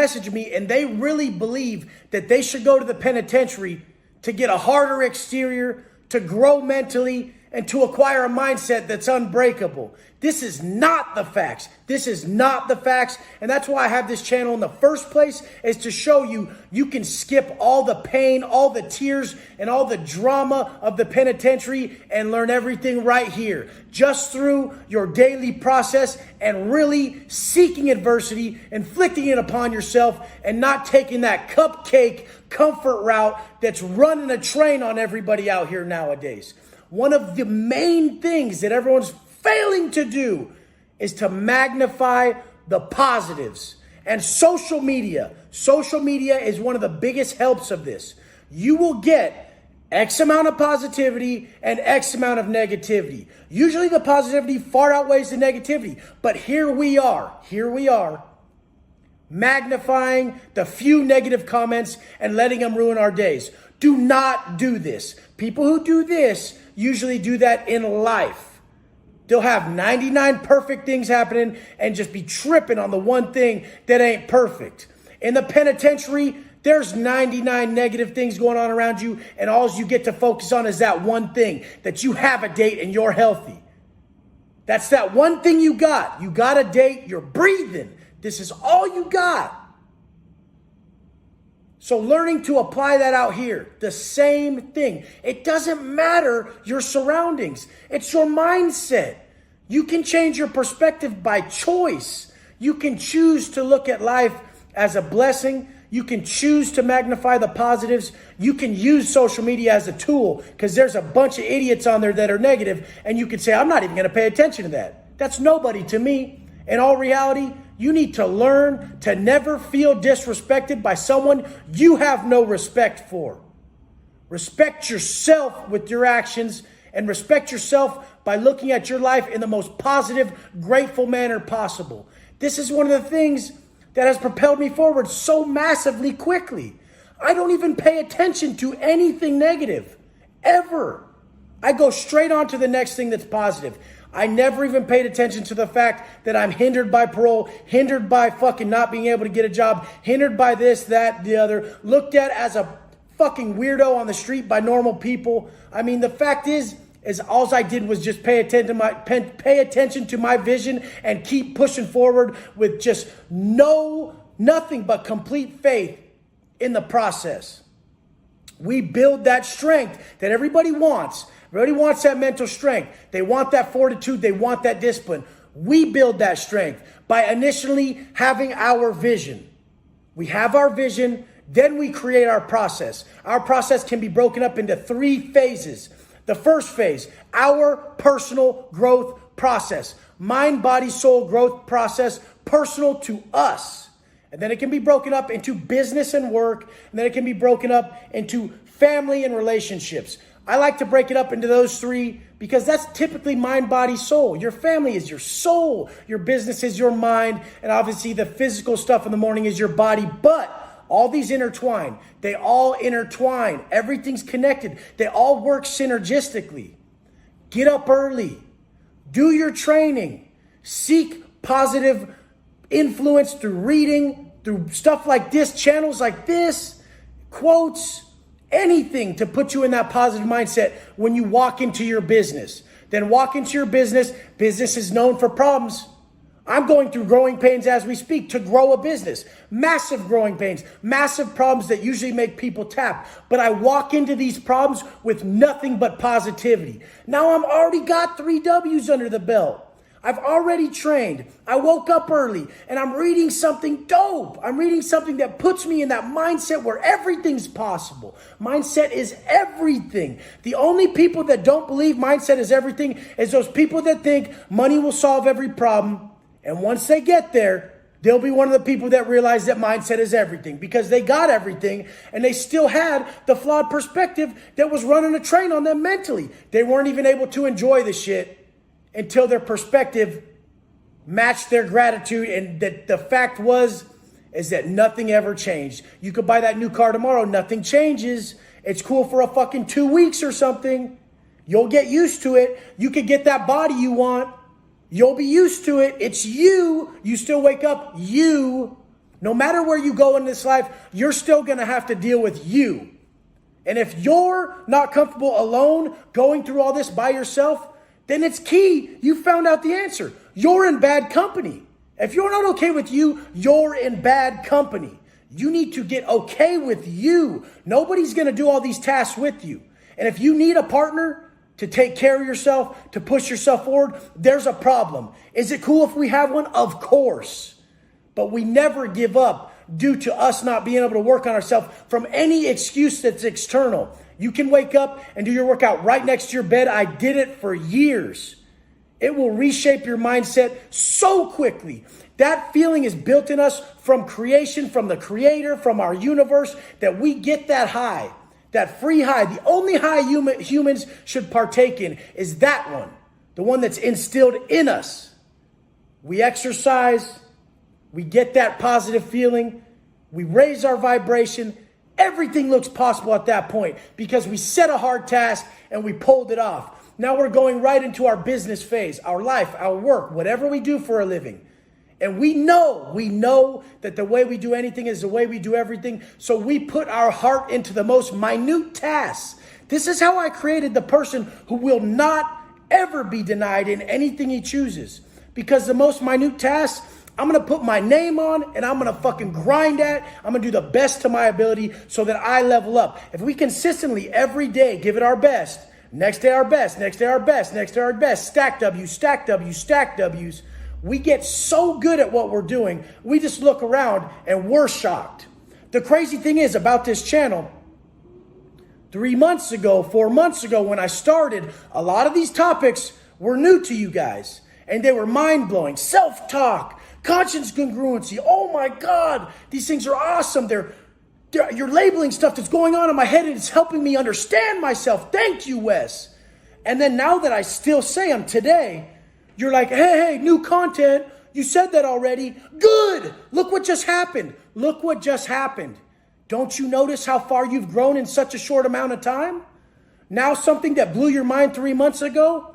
message me and they really believe that they should go to the penitentiary to get a harder exterior, to grow mentally, and to acquire a mindset that's unbreakable. This is not the facts. This is not the facts. And that's why I have this channel in the first place, is to show you you can skip all the pain, all the tears, and all the drama of the penitentiary and learn everything right here. Just through your daily process and really seeking adversity, inflicting it upon yourself, and not taking that cupcake comfort route that's running a train on everybody out here nowadays. One of the main things that everyone's failing to do is to magnify the positives. And social media is one of the biggest helps of this. You will get X amount of positivity and X amount of negativity. Usually the positivity far outweighs the negativity. But here we are, magnifying the few negative comments and letting them ruin our days. Do not do this. People who do this usually do that in life. They'll have 99 perfect things happening and just be tripping on the one thing that ain't perfect. In the penitentiary, there's 99 negative things going on around you, and all you get to focus on is that one thing, that you have a date and you're healthy. That's that one thing you got. You got a date, you're breathing. This is all you got. So learning to apply that out here, the same thing. It doesn't matter your surroundings. It's your mindset. You can change your perspective by choice. You can choose to look at life as a blessing. You can choose to magnify the positives. You can use social media as a tool, because there's a bunch of idiots on there that are negative, and you can say, I'm not even going to pay attention to that. That's nobody to me. In all reality, you need to learn to never feel disrespected by someone you have no respect for. Respect yourself with your actions, and respect yourself by looking at your life in the most positive, grateful manner possible. This is one of the things that has propelled me forward so massively quickly. I don't even pay attention to anything negative, ever. I go straight on to the next thing that's positive. I never even paid attention to the fact that I'm hindered by parole, hindered by fucking not being able to get a job, hindered by this, that, the other, looked at as a fucking weirdo on the street by normal people. I mean, the fact is all I did was just pay attention to my vision and keep pushing forward with just nothing but complete faith in the process. We build that strength that everybody wants. Everybody wants that mental strength. They want that fortitude. They want that discipline. We build that strength by initially having our vision. We have our vision, then we create our process. Our process can be broken up into 3 phases. The first phase, our personal growth process. Mind, body, soul growth process, personal to us. And then it can be broken up into business and work. And then it can be broken up into family and relationships. I like to break it up into those 3 because that's typically mind, body, soul. Your family is your soul. Your business is your mind. And obviously the physical stuff in the morning is your body. But all these intertwine. They all intertwine. Everything's connected. They all work synergistically. Get up early. Do your training. Seek positive influence through reading, through stuff like this, channels like this, quotes, anything to put you in that positive mindset when you walk into your business. Then walk into your business. Business is known for problems. I'm going through growing pains as we speak to grow a business. Massive growing pains, massive problems that usually make people tap. But I walk into these problems with nothing but positivity. Now I'm already got 3 W's under the belt. I've already trained. I woke up early and I'm reading something dope. I'm reading something that puts me in that mindset where everything's possible. Mindset is everything. The only people that don't believe mindset is everything is those people that think money will solve every problem. And once they get there, they'll be one of the people that realize that mindset is everything, because they got everything and they still had the flawed perspective that was running a train on them mentally. They weren't even able to enjoy the shit until their perspective matched their gratitude. And that the fact is that nothing ever changed. You could buy that new car tomorrow. Nothing changes. It's cool for a fucking 2 weeks or something. You'll get used to it. You could get that body you want. You'll be used to it. It's you. You still wake up. You No matter where you go in this life, you're still going to have to deal with you. And if you're not comfortable alone going through all this by yourself, then it's key you found out the answer. You're in bad company. If you're not okay with you, you're in bad company. You need to get okay with you. Nobody's going to do all these tasks with you. And if you need a partner to take care of yourself, to push yourself forward, there's a problem. Is it cool if we have one? Of course. But we never give up due to us not being able to work on ourselves from any excuse that's external. You can wake up and do your workout right next to your bed. I did it for years. It will reshape your mindset so quickly. That feeling is built in us from creation, from the creator, from our universe, that we get that high, that free high. The only high humans should partake in is that one, the one that's instilled in us. We exercise, we get that positive feeling, we raise our vibration. Everything looks possible at that point because we set a hard task and we pulled it off. Now we're going right into our business phase, our life, our work, whatever we do for a living. And we know that the way we do anything is the way we do everything. So we put our heart into the most minute tasks. This is how I created the person who will not ever be denied in anything he chooses. Because the most minute tasks, I'm going to put my name on and I'm going to fucking grind at. I'm going to do the best to my ability so that I level up. If we consistently every day give it our best, next day our best, next day our best, next day our best, stack W's, stack W's, stack W's, we get so good at what we're doing, we just look around and we're shocked. The crazy thing is about this channel, 3 months ago, 4 months ago when I started, a lot of these topics were new to you guys. And they were mind-blowing. Self-talk, conscience congruency. Oh my God, these things are awesome. You're labeling stuff that's going on in my head and it's helping me understand myself. Thank you, Wes. And then now that I still say them today, you're like, hey, new content. You said that already. Good. Look what just happened. Look what just happened. Don't you notice how far you've grown in such a short amount of time? Now something that blew your mind 3 months ago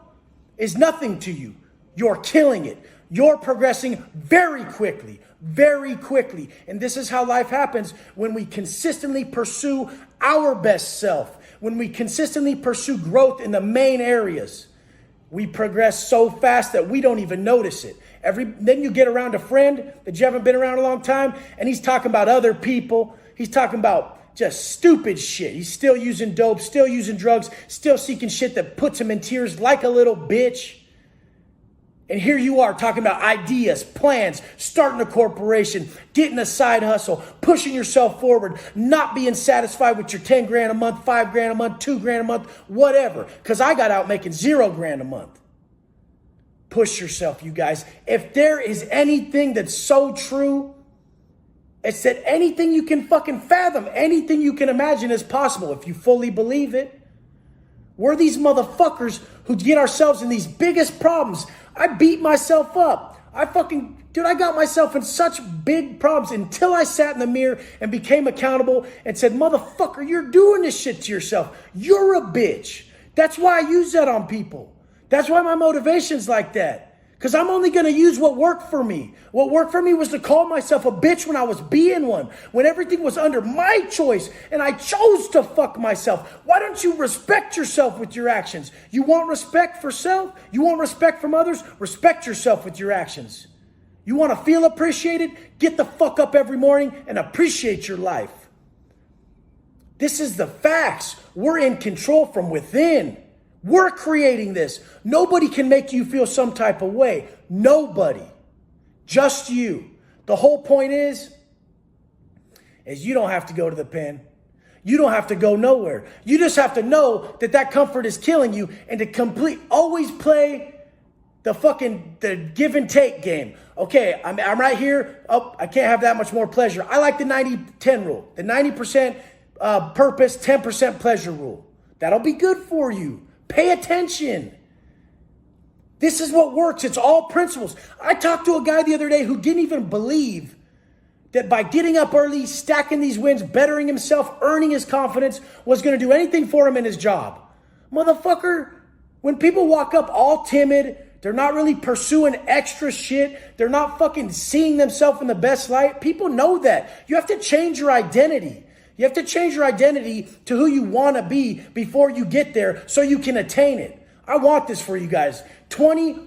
is nothing to you. You're killing it. You're progressing very quickly, very quickly. And this is how life happens when we consistently pursue our best self, when we consistently pursue growth in the main areas. We progress so fast that we don't even notice it. Then you get around a friend that you haven't been around a long time, and he's talking about other people. He's talking about just stupid shit. He's still using dope, still using drugs, still seeking shit that puts him in tears like a little bitch. And here you are talking about ideas, plans, starting a corporation, getting a side hustle, pushing yourself forward, not being satisfied with your 10 grand a month, 5 grand a month, 2 grand a month, whatever. Because I got out making 0 grand a month. Push yourself, you guys. If there is anything that's so true, it's that anything you can fucking fathom, anything you can imagine is possible if you fully believe it. We're these motherfuckers who get ourselves in these biggest problems. I beat myself up. I got myself in such big problems until I sat in the mirror and became accountable and said, motherfucker, you're doing this shit to yourself. You're a bitch. That's why I use that on people. That's why my motivation's like that. Because I'm only going to use what worked for me. What worked for me was to call myself a bitch when I was being one. When everything was under my choice and I chose to fuck myself. Why don't you respect yourself with your actions? You want respect for self? You want respect from others? Respect yourself with your actions. You want to feel appreciated? Get the fuck up every morning and appreciate your life. This is the facts. We're in control from within. We're creating this. Nobody can make you feel some type of way. Nobody. Just you. The whole point is you don't have to go to the pen. You don't have to go nowhere. You just have to know that comfort is killing you and to always play the give and take game. Okay, I'm right here. Oh, I can't have that much more pleasure. I like the 90-10 rule. The 90% purpose, 10% pleasure rule. That'll be good for you. Pay attention. This is what works. It's all principles. I talked to a guy the other day who didn't even believe that by getting up early, stacking these wins, bettering himself, earning his confidence was going to do anything for him in his job. Motherfucker, when people walk up all timid, They're not really pursuing extra shit. They're not fucking seeing themselves in the best light. People know that. You have to change your identity. You have to change your identity to who you want to be before you get there so you can attain it. I want this for you guys. 2020.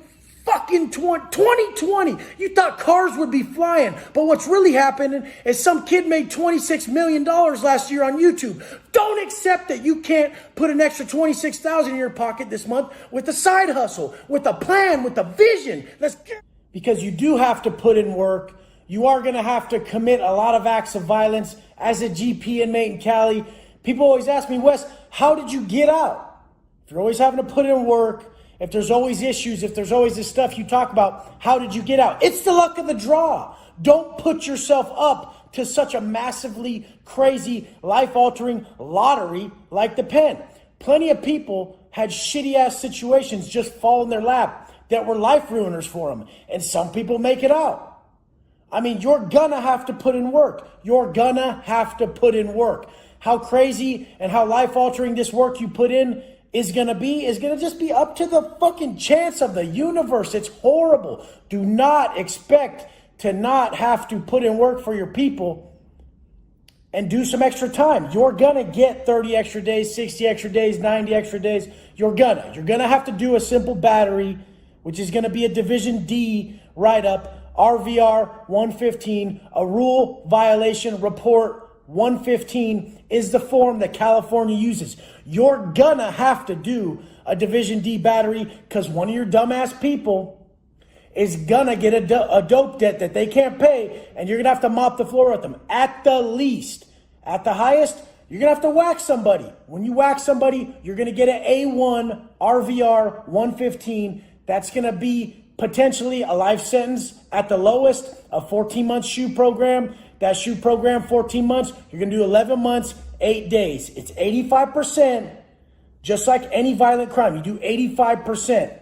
You thought cars would be flying, but what's really happening is some kid made $26 million last year on YouTube. Don't accept that you can't put an extra $26,000 in your pocket this month with a side hustle, with a plan, with a vision. Because you do have to put in work. You are going to have to commit a lot of acts of violence. As a GP inmate in Cali, people always ask me, Wes, how did you get out? If you're always having to put in work, if there's always issues, if there's always this stuff you talk about, how did you get out? It's the luck of the draw. Don't put yourself up to such a massively crazy, life-altering lottery like the pen. Plenty of people had shitty-ass situations just fall in their lap that were life ruiners for them. And some people make it out. I mean, you're gonna have to put in work. You're gonna have to put in work. How crazy and how life-altering this work you put in is gonna just be up to the fucking chance of the universe. It's horrible. Do not expect to not have to put in work for your people and do some extra time. You're gonna get 30 extra days, 60 extra days, 90 extra days. You're gonna have to do a simple battery, which is gonna be a Division D write-up, RVR 115, a rule violation report 115 is the form that California uses. You're gonna have to do a Division D battery because one of your dumbass people is gonna get a dope debt that they can't pay, and you're gonna have to mop the floor with them. At the least, at the highest, you're gonna have to whack somebody. When you whack somebody, you're gonna get an A1 RVR 115. That's gonna be potentially a life sentence. At the lowest, a 14-month SHU program. That SHU program, 14 months, you're going to do 11 months, 8 days. It's 85%, just like any violent crime. You do 85%.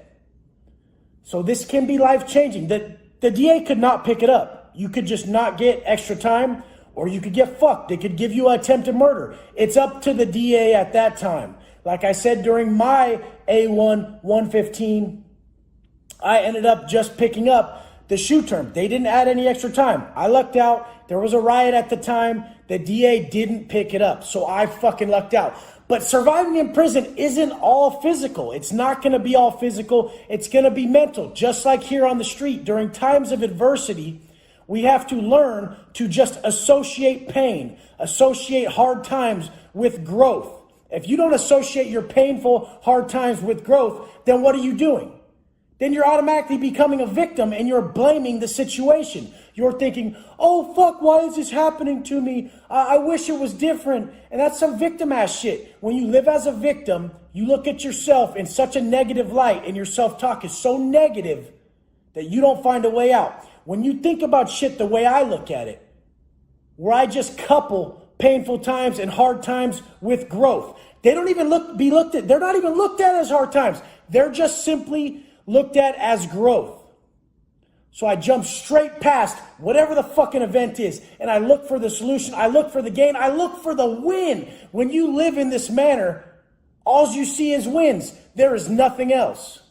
So this can be life-changing. The DA could not pick it up. You could just not get extra time, or you could get fucked. They could give you attempted murder. It's up to the DA at that time. Like I said, during my A1 115, I ended up just picking up the SHU term. They didn't add any extra time. I lucked out. There was a riot at the time. The DA didn't pick it up. So I fucking lucked out. But surviving in prison isn't all physical. It's not going to be all physical. It's going to be mental. Just like here on the street, during times of adversity, we have to learn to just associate pain, associate hard times with growth. If you don't associate your painful, hard times with growth, then what are you doing? Then you're automatically becoming a victim and you're blaming the situation. You're thinking, oh, fuck, why is this happening to me? I wish it was different. And that's some victim ass shit. When you live as a victim, you look at yourself in such a negative light and your self-talk is so negative that you don't find a way out. When you think about shit the way I look at it, where I just couple painful times and hard times with growth, they don't even they're not even looked at as hard times. They're just simply looked at as growth. So I jump straight past whatever the fucking event is, and I look for the solution, I look for the gain, I look for the win. When you live in this manner, all you see is wins. There is nothing else.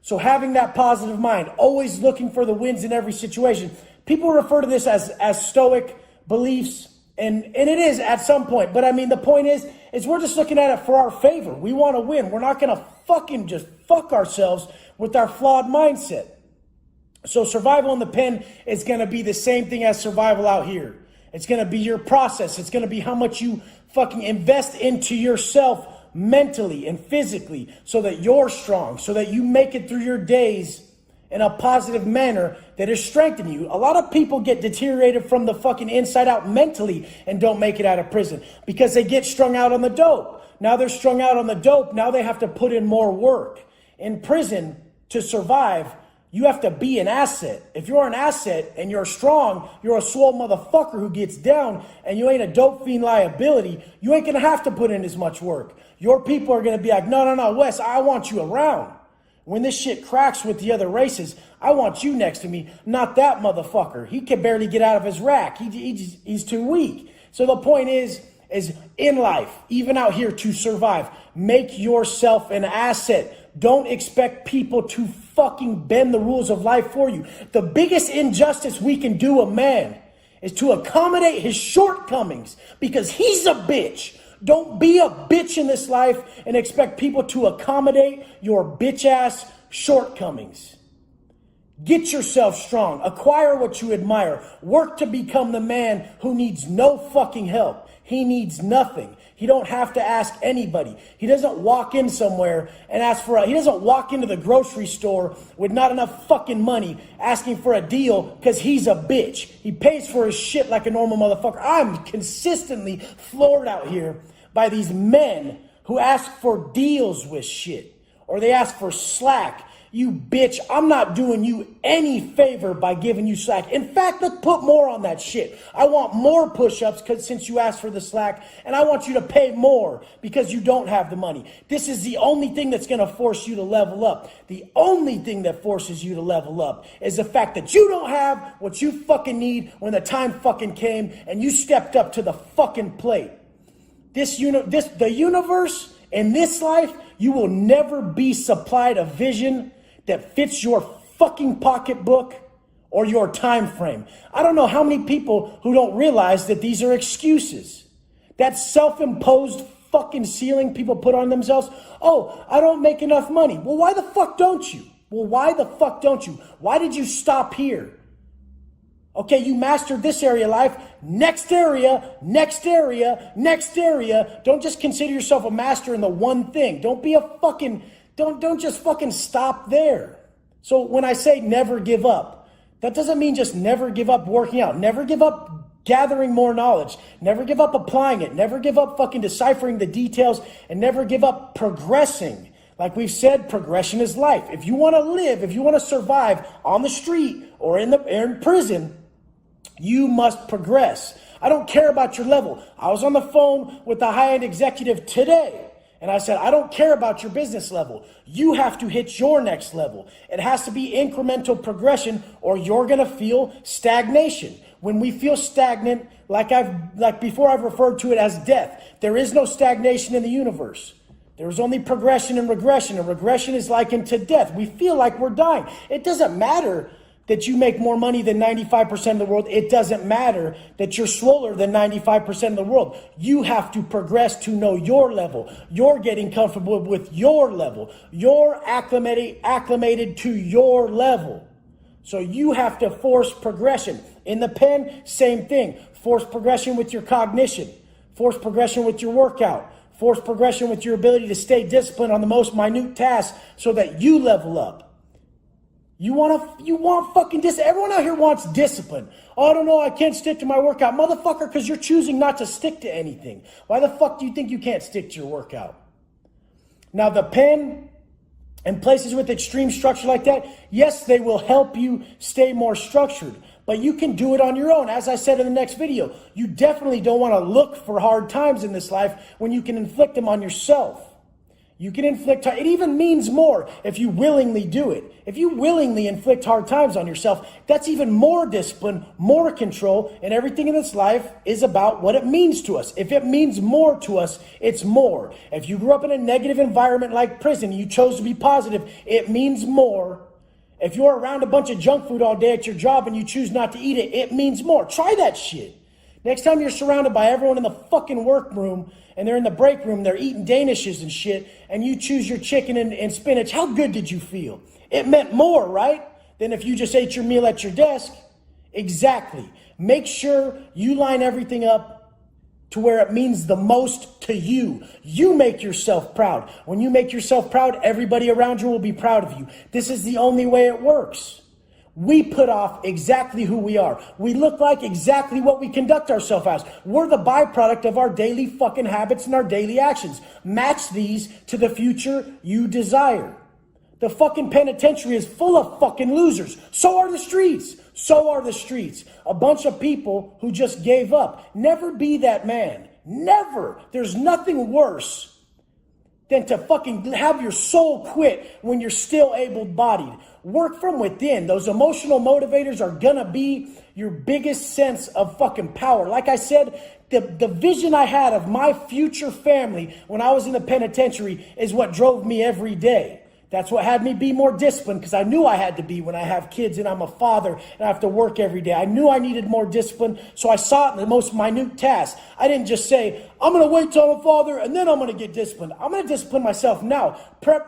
So having that positive mind, always looking for the wins in every situation. People refer to this as stoic beliefs, and it is at some point. But I mean, the point is we're just looking at it for our favor. We want to win. We're not going to fucking just fuck ourselves with our flawed mindset. So survival in the pen is going to be the same thing as survival out here. It's going to be your process. It's going to be how much you fucking invest into yourself mentally and physically so that you're strong, so that you make it through your days in a positive manner that is strengthening you. A lot of people get deteriorated from the fucking inside out mentally and don't make it out of prison because they get strung out on the dope. Now they're strung out on the dope. Now they have to put in more work. In prison, to survive, you have to be an asset. If you're an asset and you're strong, you're a swole motherfucker who gets down and you ain't a dope fiend liability, you ain't going to have to put in as much work. Your people are going to be like, no, Wes, I want you around. When this shit cracks with the other races, I want you next to me, not that motherfucker. He can barely get out of his rack. He's too weak. So the point is in life, even out here to survive, make yourself an asset. don't expect people to fucking bend the rules of life for you. The biggest injustice we can do a man is to accommodate his shortcomings because he's a bitch. Don't be a bitch in this life and expect people to accommodate your bitch ass shortcomings. Get yourself strong. Acquire what you admire. Work to become the man who needs no fucking help. He needs nothing. He don't have to ask anybody. He doesn't walk in somewhere and ask for he doesn't walk into the grocery store with not enough fucking money asking for a deal because he's a bitch. He pays for his shit like a normal motherfucker. I'm consistently floored out here by these men who ask for deals with shit or they ask for slack. You bitch, I'm not doing you any favor by giving you slack. In fact, let's put more on that shit. I want more push-ups since you asked for the slack, and I want you to pay more because you don't have the money. This is the only thing that's going to force you to level up. The only thing that forces you to level up is the fact that you don't have what you fucking need when the time fucking came and you stepped up to the fucking plate. The universe in this life, you will never be supplied a vision that fits your fucking pocketbook or your time frame. I don't know how many people who don't realize that these are excuses. That self-imposed fucking ceiling people put on themselves. Oh, I don't make enough money. Well, why the fuck don't you? Why did you stop here? Okay, you mastered this area of life. Next area. Don't just consider yourself a master in the one thing. Don't just fucking stop there. So when I say never give up, that doesn't mean just never give up working out. Never give up gathering more knowledge. Never give up applying it. Never give up fucking deciphering the details, and never give up progressing. Like we've said, progression is life. If you want to live, if you want to survive on the street or in prison, you must progress. I don't care about your level. I was on the phone with the high-end executive today, and I said, I don't care about your business level. You have to hit your next level. It has to be incremental progression, or you're going to feel stagnation. When we feel stagnant, like before I've referred to it as death, there is no stagnation in the universe. There is only progression and regression, and regression is likened to death. We feel like we're dying. It doesn't matter that you make more money than 95% of the world. It doesn't matter that you're swoller than 95% of the world. You have to progress to know your level. You're getting comfortable with your level. You're acclimated to your level. So you have to force progression. In the pen, same thing. Force progression with your cognition. Force progression with your workout. Force progression with your ability to stay disciplined on the most minute tasks so that you level up. You want fucking discipline. Everyone out here wants discipline. Oh, I don't know, I can't stick to my workout. Motherfucker, because you're choosing not to stick to anything. Why the fuck do you think you can't stick to your workout? Now, the pen and places with extreme structure like that, yes, they will help you stay more structured. But you can do it on your own. As I said in the next video, you definitely don't want to look for hard times in this life when you can inflict them on yourself. You can inflict, it even means more if you willingly do it. If you willingly inflict hard times on yourself, that's even more discipline, more control, and everything in this life is about what it means to us. If it means more to us, it's more. If you grew up in a negative environment like prison, you chose to be positive, it means more. If you're around a bunch of junk food all day at your job and you choose not to eat it, it means more. Try that shit. Next time you're surrounded by everyone in the fucking workroom and they're in the break room, they're eating Danishes and shit, and you choose your chicken and spinach, how good did you feel? It meant more, right? Than if you just ate your meal at your desk. Exactly. Make sure you line everything up to where it means the most to you. You make yourself proud. When you make yourself proud, everybody around you will be proud of you. This is the only way it works. We put off exactly who we are. We look like exactly what we conduct ourselves as. We're the byproduct of our daily fucking habits and our daily actions. Match these to the future you desire. The fucking penitentiary is full of fucking losers. So are the streets. A bunch of people who just gave up. Never be that man. Never. There's nothing worse than to fucking have your soul quit when you're still able-bodied. Work from within. Those emotional motivators are gonna be your biggest sense of fucking power. Like I said, the vision I had of my future family when I was in the penitentiary is what drove me every day. That's what had me be more disciplined, because I knew I had to be when I have kids and I'm a father and I have to work every day. I knew I needed more discipline, so I saw it in the most minute tasks. I didn't just say, I'm going to wait till I'm a father and then I'm going to get disciplined. I'm going to discipline myself now.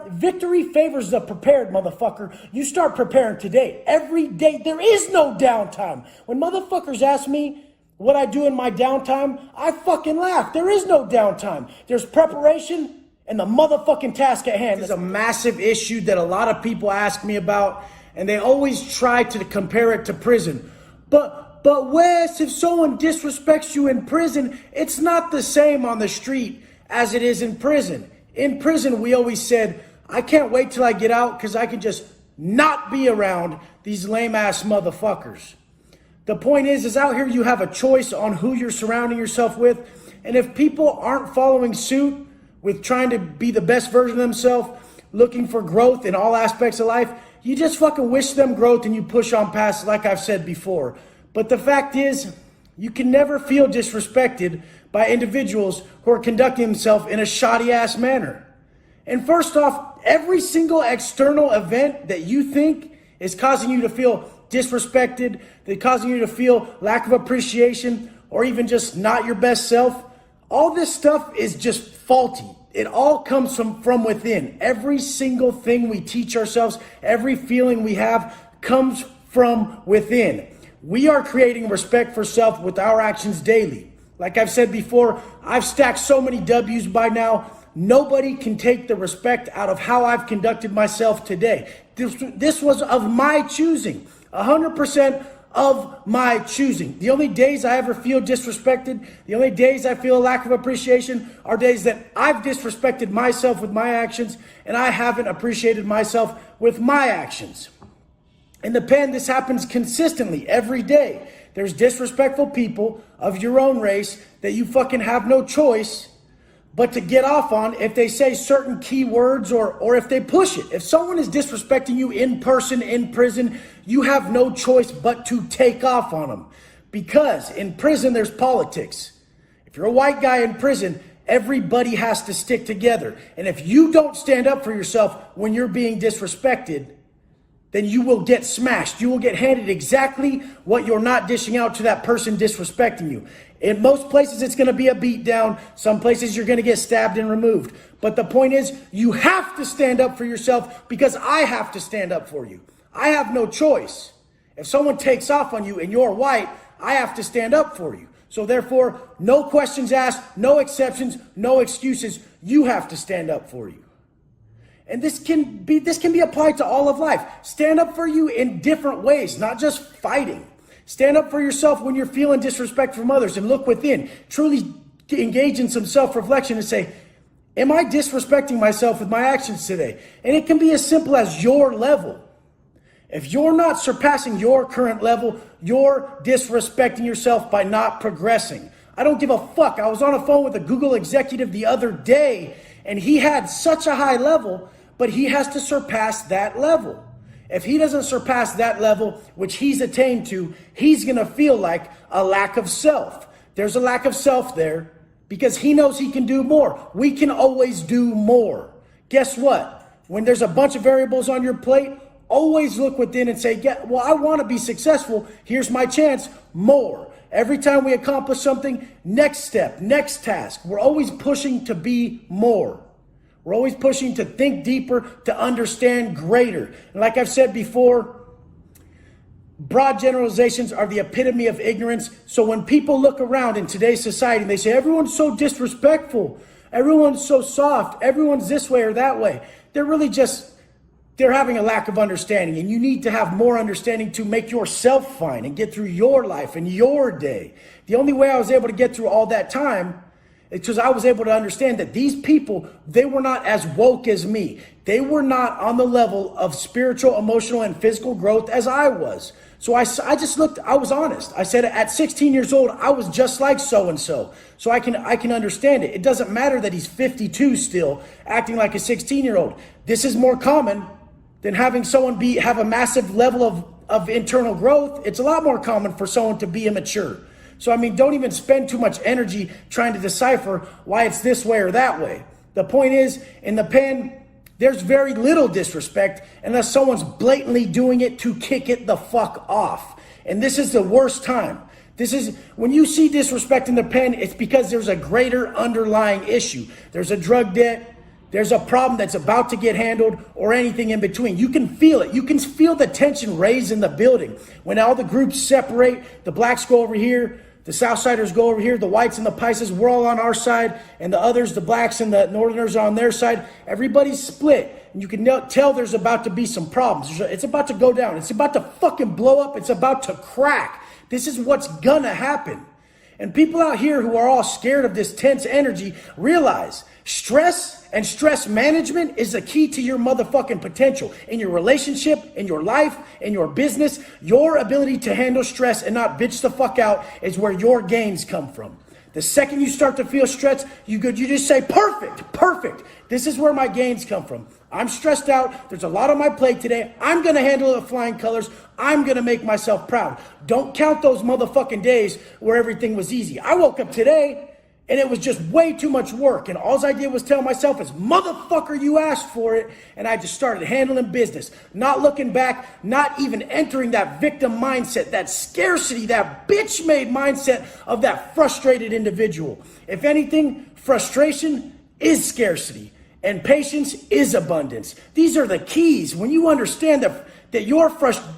Victory favors the prepared, motherfucker. You start preparing today. Every day. There is no downtime. When motherfuckers ask me what I do in my downtime, I fucking laugh. There is no downtime. There's preparation and the motherfucking task at hand. This is a massive issue that a lot of people ask me about, and they always try to compare it to prison. But Wes, if someone disrespects you in prison, it's not the same on the street as it is in prison. In prison, we always said, I can't wait till I get out because I can just not be around these lame-ass motherfuckers. The point is out here you have a choice on who you're surrounding yourself with, and if people aren't following suit with trying to be the best version of themselves, looking for growth in all aspects of life, you just fucking wish them growth and you push on past, like I've said before. But the fact is, you can never feel disrespected by individuals who are conducting themselves in a shoddy ass manner. And first off, every single external event that you think is causing you to feel disrespected, that causing you to feel lack of appreciation, or even just not your best self, all this stuff is just faulty. It all comes from within. Every single thing we teach ourselves, every feeling we have comes from within. We are creating respect for self with our actions daily. Like I've said before, I've stacked so many W's by now. Nobody can take the respect out of how I've conducted myself today. This was of my choosing, 100% of my choosing. The only days I ever feel disrespected, the only days I feel a lack of appreciation are days that I've disrespected myself with my actions and I haven't appreciated myself with my actions. In the pen, this happens consistently every day. There's disrespectful people of your own race that you fucking have no choice but to get off on if they say certain key words or if they push it. If someone is disrespecting you in person, in prison, you have no choice but to take off on them. Because in prison, there's politics. If you're a white guy in prison, everybody has to stick together. And if you don't stand up for yourself when you're being disrespected, then you will get smashed. You will get handed exactly what you're not dishing out to that person disrespecting you. In most places, it's going to be a beat down. Some places, you're going to get stabbed and removed. But the point is, you have to stand up for yourself because I have to stand up for you. I have no choice. If someone takes off on you and you're white, I have to stand up for you. So therefore, no questions asked, no exceptions, no excuses. You have to stand up for you. And this can be applied to all of life. Stand up for you in different ways, not just fighting. Stand up for yourself when you're feeling disrespect from others and look within. Truly engage in some self-reflection and say, am I disrespecting myself with my actions today? And it can be as simple as your level. If you're not surpassing your current level, you're disrespecting yourself by not progressing. I don't give a fuck. I was on a phone with a Google executive the other day, and he had such a high level, but he has to surpass that level. If he doesn't surpass that level, which he's attained to, he's going to feel like a lack of self. There's a lack of self there because he knows he can do more. We can always do more. Guess what? When there's a bunch of variables on your plate, always look within and say, well, I want to be successful. Here's my chance. More. Every time we accomplish something, next step, next task. We're always pushing to be more. We're always pushing to think deeper, to understand greater. And like I've said before, broad generalizations are the epitome of ignorance. So when people look around in today's society and they say, everyone's so disrespectful, everyone's so soft, everyone's this way or that way, they're having a lack of understanding. And you need to have more understanding to make yourself fine and get through your life and your day. The only way I was able to get through all that time is because I was able to understand that these people, they were not as woke as me. They were not on the level of spiritual, emotional, and physical growth as I was. So I just looked, I was honest. I said at 16 years old, I was just like so-and-so. So I can understand it. It doesn't matter that he's 52 still, acting like a 16-year-old. This is more common than having someone have a massive level of internal growth. It's a lot more common for someone to be immature. So, I mean, don't even spend too much energy trying to decipher why it's this way or that way. The point is, in the pen, There's very little disrespect unless someone's blatantly doing it to kick it the fuck off. And this is the worst time. This is when you see disrespect in the pen, it's because there's a greater underlying issue. There's a drug debt, there's a problem that's about to get handled, or anything in between. You can feel it. You can feel the tension raise in the building. When all the groups separate, the blacks go over here, the Southsiders go over here, the whites and the Pisces, we're all on our side, and the others, the blacks and the Northerners are on their side. Everybody's split, and you can tell there's about to be some problems. It's about to go down. It's about to fucking blow up. It's about to crack. This is what's gonna happen. And people out here who are all scared of this tense energy realize stress and stress management is the key to your motherfucking potential in your relationship, in your life, in your business. Your ability to handle stress and not bitch the fuck out is where your gains come from. The second you start to feel stressed, you just say, perfect. This is where my gains come from. I'm stressed out. There's a lot on my plate today. I'm going to handle it with flying colors. I'm going to make myself proud. Don't count those motherfucking days where everything was easy. I woke up today and it was just way too much work. And all I did was tell myself is, motherfucker, you asked for it. And I just started handling business, not looking back, not even entering that victim mindset, that scarcity, that bitch-made mindset of that frustrated individual. If anything, frustration is scarcity and patience is abundance. These are the keys. When you understand that your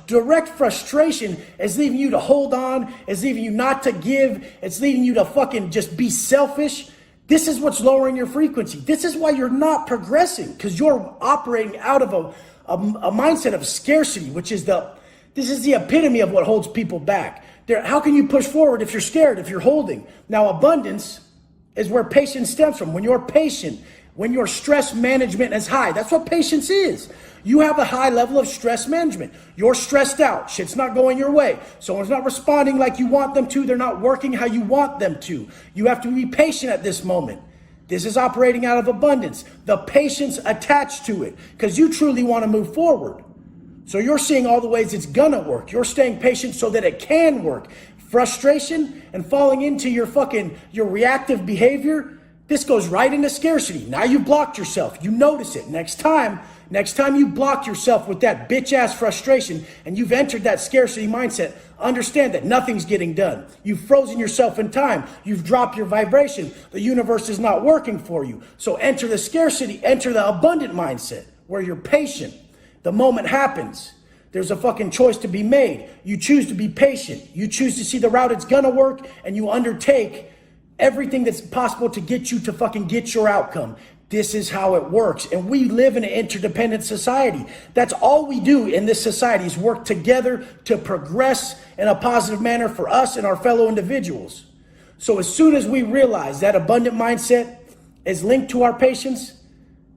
direct frustration is leaving you to hold on, is leaving you not to give, it's leading you to fucking just be selfish. This is what's lowering your frequency. This is why you're not progressing, because you're operating out of a mindset of scarcity, which is this is the epitome of what holds people back. How can you push forward if you're scared, if you're holding? Now, abundance is where patience stems from. When you're patient, when your stress management is high, that's what patience is. You have a high level of stress management. You're stressed out. Shit's not going your way. Someone's not responding like you want them to. They're not working how you want them to. You have to be patient at this moment. This is operating out of abundance. The patience attached to it, because you truly want to move forward. So you're seeing all the ways it's gonna work. You're staying patient so that it can work. Frustration and falling into your reactive behavior, this goes right into scarcity. Now you've blocked yourself. You notice it. Next time you block yourself with that bitch ass frustration and you've entered that scarcity mindset, understand that nothing's getting done. You've frozen yourself in time. You've dropped your vibration. The universe is not working for you. So enter the scarcity, enter the abundant mindset where you're patient. The moment happens. There's a fucking choice to be made. You choose to be patient. You choose to see the route it's gonna work, and you undertake everything that's possible to get you to fucking get your outcome. This is how it works. And we live in an interdependent society. That's all we do in this society is work together to progress in a positive manner for us and our fellow individuals. So as soon as we realize that abundant mindset is linked to our patience,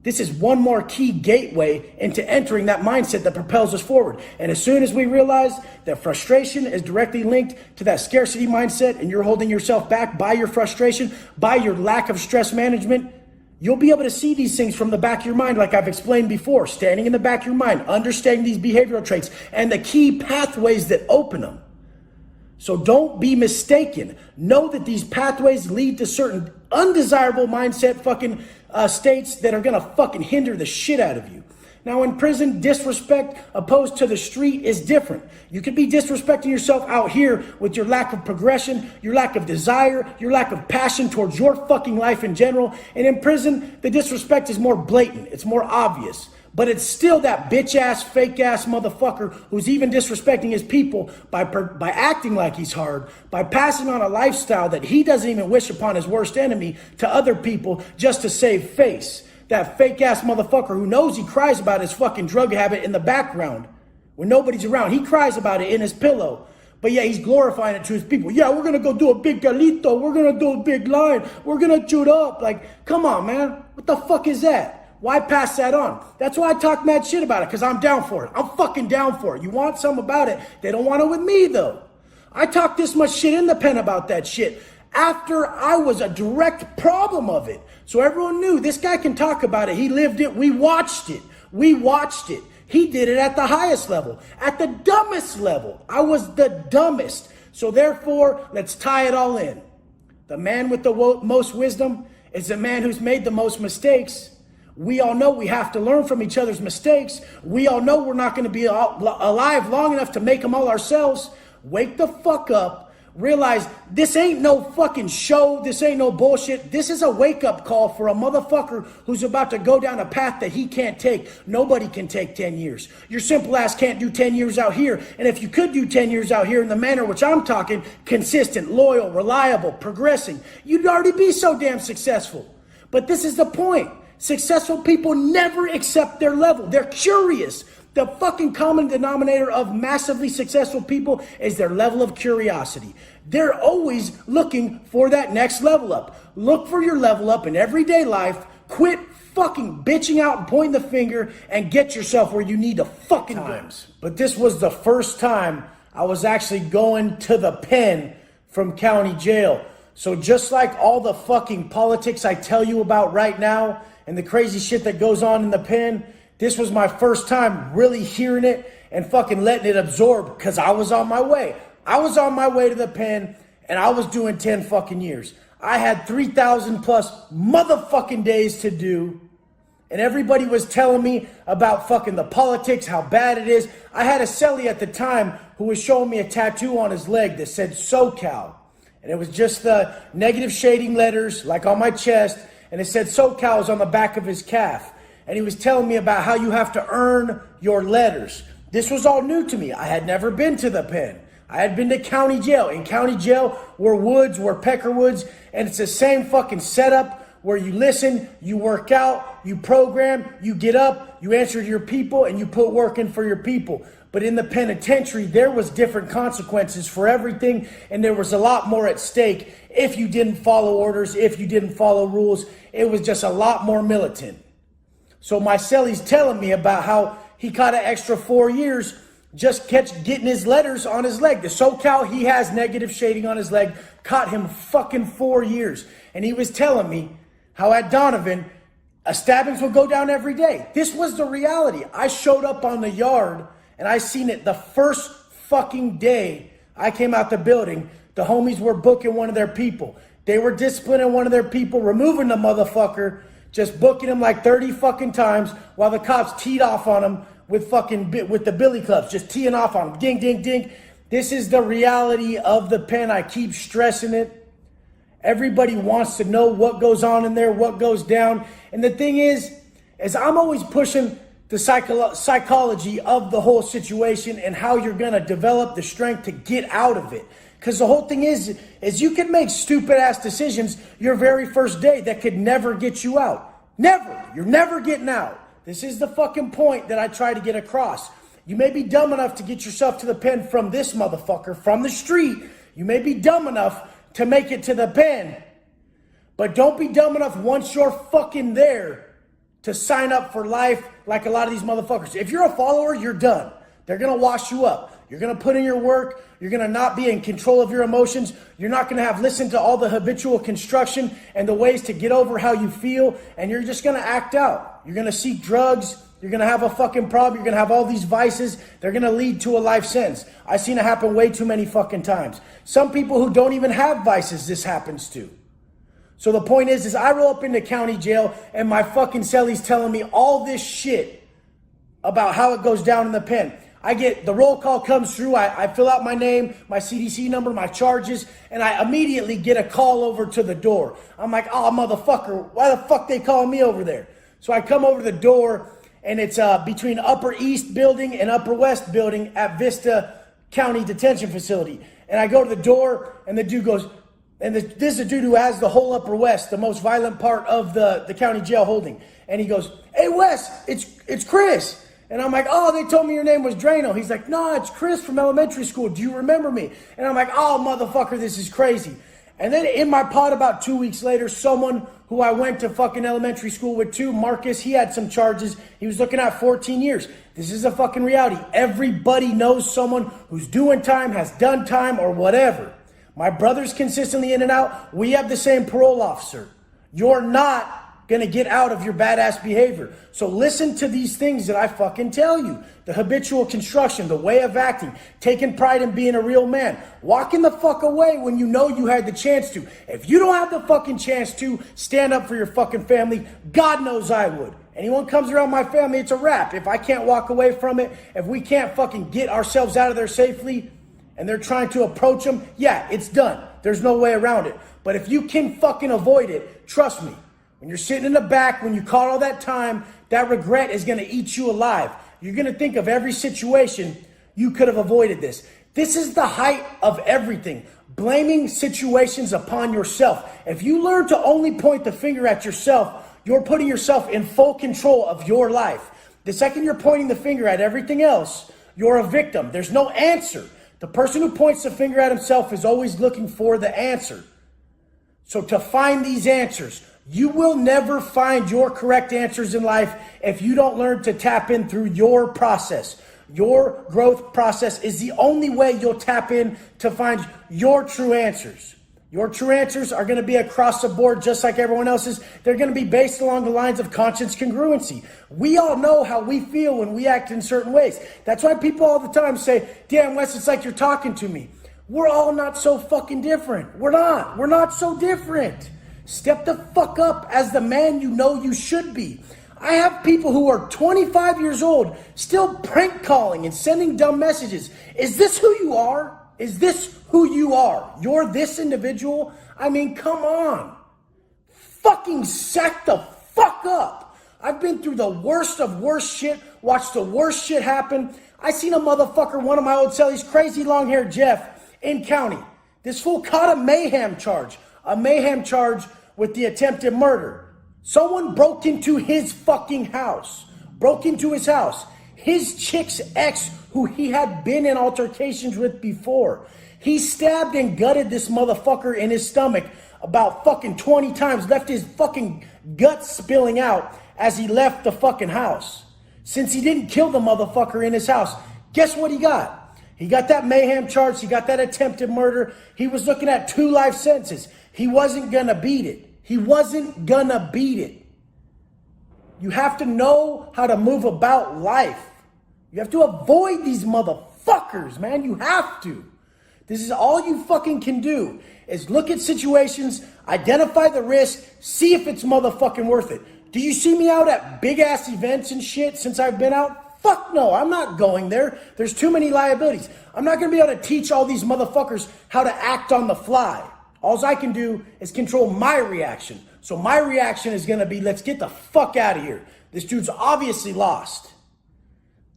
this is one more key gateway into entering that mindset that propels us forward. And as soon as we realize that frustration is directly linked to that scarcity mindset and you're holding yourself back by your frustration, by your lack of stress management, you'll be able to see these things from the back of your mind, like I've explained before, standing in the back of your mind, understanding these behavioral traits and the key pathways that open them. So don't be mistaken. Know that these pathways lead to certain undesirable mindset states that are gonna fucking hinder the shit out of you. Now in prison, disrespect opposed to the street is different. You could be disrespecting yourself out here with your lack of progression, your lack of desire, your lack of passion towards your fucking life in general. And in prison, the disrespect is more blatant. It's more obvious. But it's still that bitch ass, fake ass motherfucker who's even disrespecting his people by acting like he's hard, by passing on a lifestyle that he doesn't even wish upon his worst enemy to other people just to save face. That fake ass motherfucker who knows he cries about his fucking drug habit in the background when nobody's around. He cries about it in his pillow. But yeah, he's glorifying it to his people. Yeah, we're going to go do a big galito. We're going to do a big line. We're going to shoot up. Like, come on, man. What the fuck is that? Why pass that on? That's why I talk mad shit about it, because I'm down for it. I'm fucking down for it. You want something about it. They don't want it with me, though. I talk this much shit in the pen about that shit after I was a direct problem of it. So everyone knew this guy can talk about it. He lived it. We watched it. He did it at the highest level, at the dumbest level. I was the dumbest. So therefore, let's tie it all in. The man with the most wisdom is the man who's made the most mistakes. We all know we have to learn from each other's mistakes. We all know we're not going to be alive long enough to make them all ourselves. Wake the fuck up. Realize this ain't no fucking show. This ain't no bullshit. This is a wake-up call for a motherfucker who's about to go down a path that he can't take. Nobody can take 10 years. Your simple ass can't do 10 years out here. And if you could do 10 years out here in the manner which I'm talking, consistent, loyal, reliable, progressing, you'd already be so damn successful. But this is the point. Successful people never accept their level. They're curious. The fucking common denominator of massively successful people is their level of curiosity. They're always looking for that next level up. Look for your level up in everyday life. Quit fucking bitching out and pointing the finger and get yourself where you need to fucking go. But this was the first time I was actually going to the pen from county jail. So just like all the fucking politics I tell you about right now and the crazy shit that goes on in the pen, this was my first time really hearing it and fucking letting it absorb because I was on my way. I was on my way to the pen and I was doing 10 fucking years. I had 3,000 plus motherfucking days to do. And everybody was telling me about fucking the politics, how bad it is. I had a cellie at the time who was showing me a tattoo on his leg that said SoCal. And it was just the negative shading letters like on my chest. And it said SoCal on the back of his calf. And he was telling me about how you have to earn your letters. This was all new to me. I had never been to the pen. I had been to county jail. In county jail were woods, were pecker woods, and it's the same fucking setup where you listen, you work out, you program, you get up, you answer to your people, and you put work in for your people. But in the penitentiary, there was different consequences for everything, and there was a lot more at stake if you didn't follow orders, if you didn't follow rules. It was just a lot more militant. So my cellie's telling me about how he caught an extra 4 years just getting his letters on his leg. The SoCal, he has negative shading on his leg, caught him fucking 4 years. And he was telling me how at Donovan, stabbings would go down every day. This was the reality. I showed up on the yard and I seen it the first fucking day I came out the building. The homies were booking one of their people. They were disciplining one of their people, removing the motherfucker, just booking him like 30 fucking times while the cops teed off on him with the billy clubs, just teeing off on him. Ding, ding, ding. This is the reality of the pen. I keep stressing it. Everybody wants to know what goes on in there, what goes down. And the thing is I'm always pushing the psychology of the whole situation and how you're going to develop the strength to get out of it. Because the whole thing is you can make stupid ass decisions your very first day that could never get you out. Never. You're never getting out. This is the fucking point that I try to get across. You may be dumb enough to get yourself to the pen from this motherfucker, from the street. You may be dumb enough to make it to the pen. But don't be dumb enough once you're fucking there to sign up for life like a lot of these motherfuckers. If you're a follower, you're done. They're going to wash you up. You're going to put in your work. You're going to not be in control of your emotions. You're not going to have listened to all the habitual construction and the ways to get over how you feel. And you're just going to act out. You're going to seek drugs. You're going to have a fucking problem. You're going to have all these vices. They're going to lead to a life sentence. I've seen it happen way too many fucking times. Some people who don't even have vices, this happens to. So the point is I roll up into county jail and my fucking cellie's telling me all this shit about how it goes down in the pen. I get, the roll call comes through, I fill out my name, my CDC number, my charges, and I immediately get a call over to the door. I'm like, oh, motherfucker, why the fuck they calling me over there? So I come over to the door, and it's between Upper East Building and Upper West Building at Vista County Detention Facility. And I go to the door, and the dude goes, and this is a dude who has the whole Upper West, the most violent part of the county jail holding. And he goes, hey, Wes, it's Chris. And I'm like, oh, they told me your name was Drano. He's like, no, it's Chris from elementary school. Do you remember me? And I'm like, oh, motherfucker, this is crazy. And then in my pod about 2 weeks later, someone who I went to fucking elementary school with too, Marcus, he had some charges. He was looking at 14 years. This is a fucking reality. Everybody knows someone who's doing time, has done time, or whatever. My brother's consistently in and out. We have the same parole officer. You're not going to get out of your badass behavior. So listen to these things that I fucking tell you. The habitual construction, the way of acting, taking pride in being a real man, walking the fuck away when you know you had the chance to. If you don't have the fucking chance to stand up for your fucking family, God knows I would. Anyone comes around my family, it's a wrap. If I can't walk away from it, if we can't fucking get ourselves out of there safely and they're trying to approach them, yeah, it's done. There's no way around it. But if you can fucking avoid it, trust me, when you're sitting in the back, when you caught all that time, that regret is going to eat you alive. You're going to think of every situation you could have avoided this. This is the height of everything. Blaming situations upon yourself. If you learn to only point the finger at yourself, you're putting yourself in full control of your life. The second you're pointing the finger at everything else, you're a victim. There's no answer. The person who points the finger at himself is always looking for the answer. So to find these answers, you will never find your correct answers in life if you don't learn to tap in through your process. Your growth process is the only way you'll tap in to find your true answers. Your true answers are going to be across the board just like everyone else's. They're going to be based along the lines of conscious congruency. We all know how we feel when we act in certain ways. That's why people all the time say, damn, Wes, it's like you're talking to me. We're all not so fucking different. We're not. We're not so different. Step the fuck up as the man you know you should be. I have people who are 25 years old still prank calling and sending dumb messages. Is this who you are? Is this who you are? You're this individual? I mean, come on. Fucking sack the fuck up. I've been through the worst of worst shit, watched the worst shit happen. I seen a motherfucker, one of my old cellies, crazy long-haired Jeff, in county. This fool caught a mayhem charge with the attempted murder. Someone broke into his fucking house, broke into his house. His chick's ex, who he had been in altercations with before. He stabbed and gutted this motherfucker in his stomach about fucking 20 times, left his fucking guts spilling out as he left the fucking house. Since he didn't kill the motherfucker in his house, guess what he got? He got that mayhem charge, he got that attempted murder. He was looking at 2 life sentences. He wasn't gonna beat it. He wasn't gonna beat it. You have to know how to move about life. You have to avoid these motherfuckers, man. You have to. This is all you fucking can do is look at situations, identify the risk, see if it's motherfucking worth it. Do you see me out at big ass events and shit since I've been out? Fuck no, I'm not going there. There's too many liabilities. I'm not gonna be able to teach all these motherfuckers how to act on the fly. All I can do is control my reaction. So my reaction is gonna be, let's get the fuck out of here. This dude's obviously lost.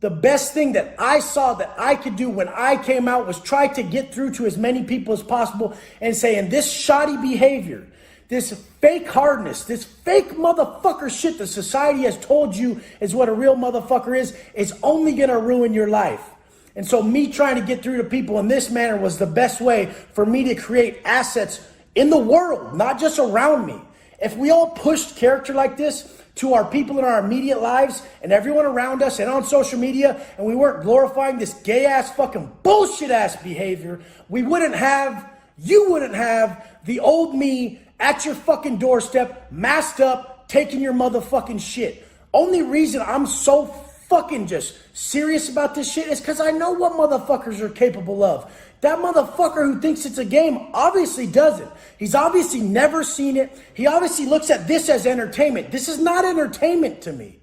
The best thing that I saw that I could do when I came out was try to get through to as many people as possible and say, in this shoddy behavior, this fake hardness, this fake motherfucker shit that society has told you is what a real motherfucker is only gonna ruin your life. And so me trying to get through to people in this manner was the best way for me to create assets in the world, not just around me. If we all pushed character like this to our people in our immediate lives and everyone around us and on social media, and we weren't glorifying this gay ass fucking bullshit ass behavior, you wouldn't have the old me at your fucking doorstep, masked up, taking your motherfucking shit. Only reason I'm so fucking just serious about this shit is because I know what motherfuckers are capable of. That motherfucker who thinks it's a game obviously doesn't. He's obviously never seen it. He obviously looks at this as entertainment. This is not entertainment to me.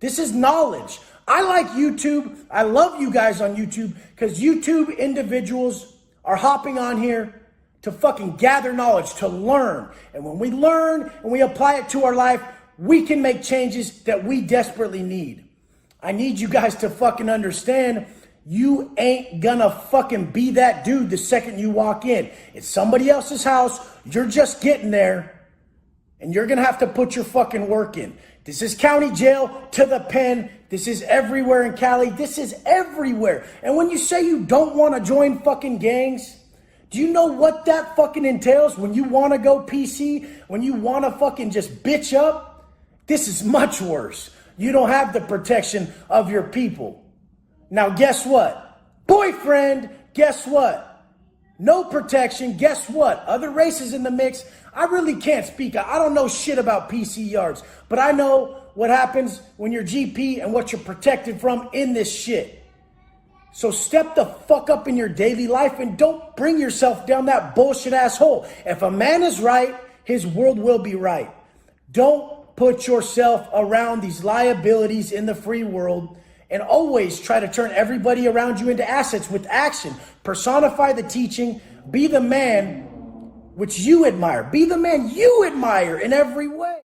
This is knowledge. I like YouTube. I love you guys on YouTube because YouTube individuals are hopping on here to fucking gather knowledge, to learn. And when we learn and we apply it to our life, we can make changes that we desperately need. I need you guys to fucking understand you ain't gonna fucking be that dude the second you walk in. It's somebody else's house. You're just getting there and you're gonna have to put your fucking work in. This is county jail to the pen. This is everywhere in Cali. This is everywhere. And when you say you don't want to join fucking gangs, do you know what that fucking entails when you want to go PC, when you want to fucking just bitch up? This is much worse. You don't have the protection of your people. Now, guess what? Boyfriend, guess what? No protection, guess what? Other races in the mix. I really can't speak. I don't know shit about PC yards, but I know what happens when you're GP and what you're protected from in this shit. So step the fuck up in your daily life and don't bring yourself down that bullshit asshole. If a man is right, his world will be right. Don't put yourself around these liabilities in the free world, and always try to turn everybody around you into assets with action. Personify the teaching. Be the man which you admire. Be the man you admire in every way.